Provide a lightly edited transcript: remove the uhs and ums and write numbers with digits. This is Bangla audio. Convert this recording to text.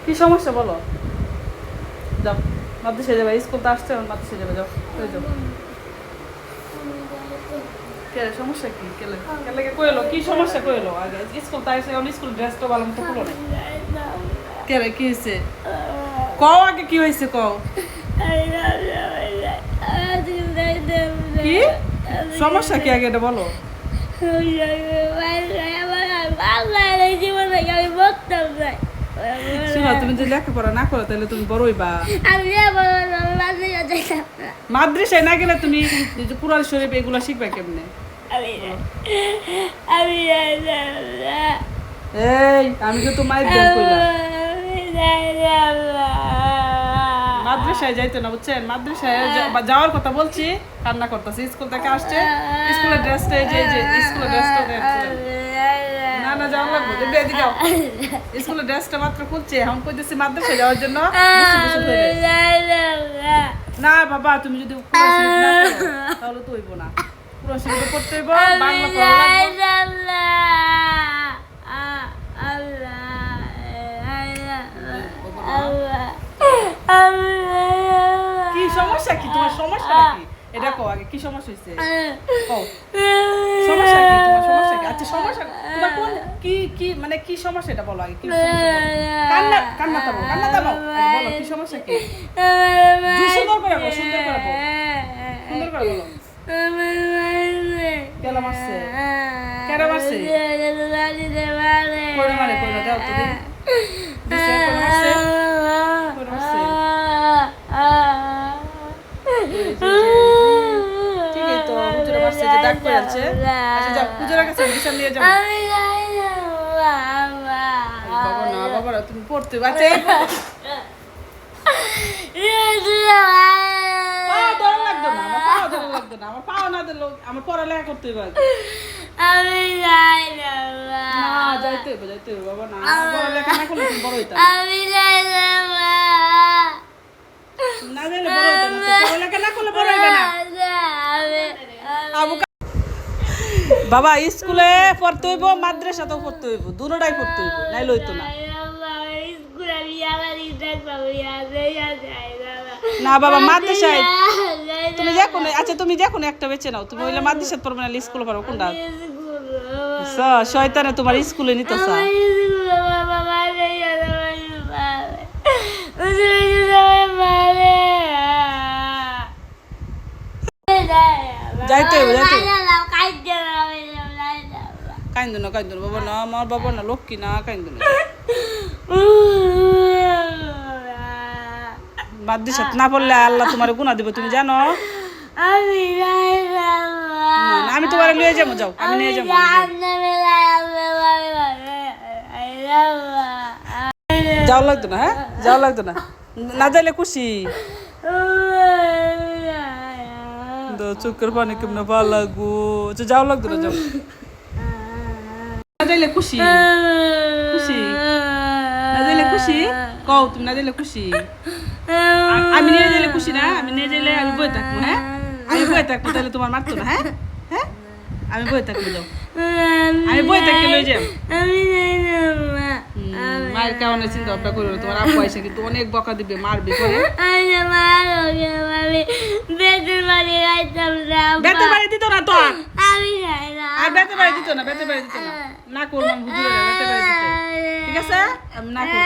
কি সমস্যা বলো? যাও মাদ্রাসায় যাবে, স্কুল তো আসছে, মাদ্রাসায় যাবে, যাও যাও। কে সমস্যা কি? কেলে কেলে কইলো কি সমস্যা কইলো? আগে স্কুল তো আসছে, স্কুল ড্রেসটা ভালো মতো খুলো না। কেলে কি হয়েছে? কও আগে কি হয়েছে কও। কি সমস্যা কি আগে এটা বলো। শোনো, তুমি যদি লেখাপড়া না করো তাহলে তুমি বড় হইবা। মাদ্রাসায় না গেলে তুমি কুরআন শরীফ এগুলো শিখবা কেমনে? এই আমি তো মায়ের দেন কইলাম মাদ্রাসায় যাইতে না, বুঝছেন? মাদ্রাসায় যাওয়ার কথা বলছি, কান্না করতেছে। স্কুল থেকে আসছে, স্কুলের ড্রেসটা এই যে স্কুলের ড্রেসটা না না যাওয়া লাগবে, এদিকে যাও। স্কুলের ড্রেসটা মাত্র খুলছে, এখন কইতেছি মাদ্রাসায় যাওয়ার জন্য। না বাবা, তুমি যদি কুরআন শরীফ না পড়ো তাহলে তো হইব না। কুরআন শরীফ পড়তে হইব, বাংলা পড়া লাগবে। কি সমস্যা কি তোমার? সমস্যা কি এটা কও আগে, কি সমস্যা হইছে কও। সমস্যা কি তোমার? সমস্যা কি? আচ্ছা সমস্যা তোমার কোন কি কি মানে কি সমস্যা এটা বলো আগে। কি সমস্যা বলো? কান্না কান্না থামাও, কান্না থামাও, আগে বলো কি সমস্যা কি? সুন্দর করে বলো, সুন্দর করে বলো, সুন্দর করে বলো। কেলা মারছে? কেডা মারছে? কোন মারে? কোন দাও তো দিন দিছে। কোন মারছে? কোন মারছে? ঠিকই তো, হুজুরে মারছে যে দাগ করে আছে। আচ্ছা যাও হুজুরের কাছে বিছান নিয়ে যাও। বাবা না বাবা না, তুমি পড়তে বাচ্চা পাও ধরা লাগতো না, আমার পাও ধরা লাগতো না। আমার পাও না দিলো, আমার পড়ালেখা করতে হবে আগে। আমি যাই না, না যাইতে হবে, যাইতে হবে বাবা। না পড়ালেখা না করলে তুমি বড় হইতা আমি যাই না, না গেলে বড় হইতা না। পড়ালেখা না করলে বড় হইবে না। আবু বাবা স্কুলে পড়তে হইব, মাদ্রাসাতেও পড়তে হইব, দুটোটাই পড়তে হইব, নাইলে হইতো না। না বাবা মাদ্রাসায় তুমি যে কোনো, আচ্ছা তুমি যে কোনো একটা বেছে নাও। তুমি হইলে মাদ্রাসাত পড়বে না স্কুলে পড়ো, কোনটা? শয়তানে তোমার স্কুলে নিতে চাও। যাইতে হবে, যাইতে হবে। কাইন্দো না, কাইন্দো না বাবা, না আমার বাবা না লক্ষ্মী, না কাইন্দো না। মাদ্রাসাত না পড়লে আল্লাহ তোমার গুনাহ দিব, তুমি জানো? আমি তোমার নিয়ে যাবো, যাও আমি নিয়ে যাবো। যাও লাগতো না, হ্যাঁ যাও লাগতো না, না যাইলে খুশি। চোখের পানি কেমনে ভালো লাগবো। যাও লাগতো না, যাও। না যাইলে খুশি, খুশি না যাইলে খুশি কও তুমি, না যাইলে খুশি। আমি নিয়ে যাইলে খুশি না? আমি নিয়ে যাইলে আমি বই থাকবো, হ্যাঁ আমি বই থাকবো, তাহলে তোমার মারতো না। হ্যাঁ হ্যাঁ আমি বই থাকবো, যাও আমি বই থাকতে লই যাও। মায়ের কারণে চিন্তা ভাবনা করো না, তোমার আব্বু এসে কিন্তু অনেক বকা দিবে, মারবে করে। বেতে বাড়ি দিত না তো, আর বেতে বাড়ি দিত না, বেতে বাড়ি দিত না, না করলাম হুজুরে বেতে বাড়ি দিত। ঠিক আছে আমি না করবো।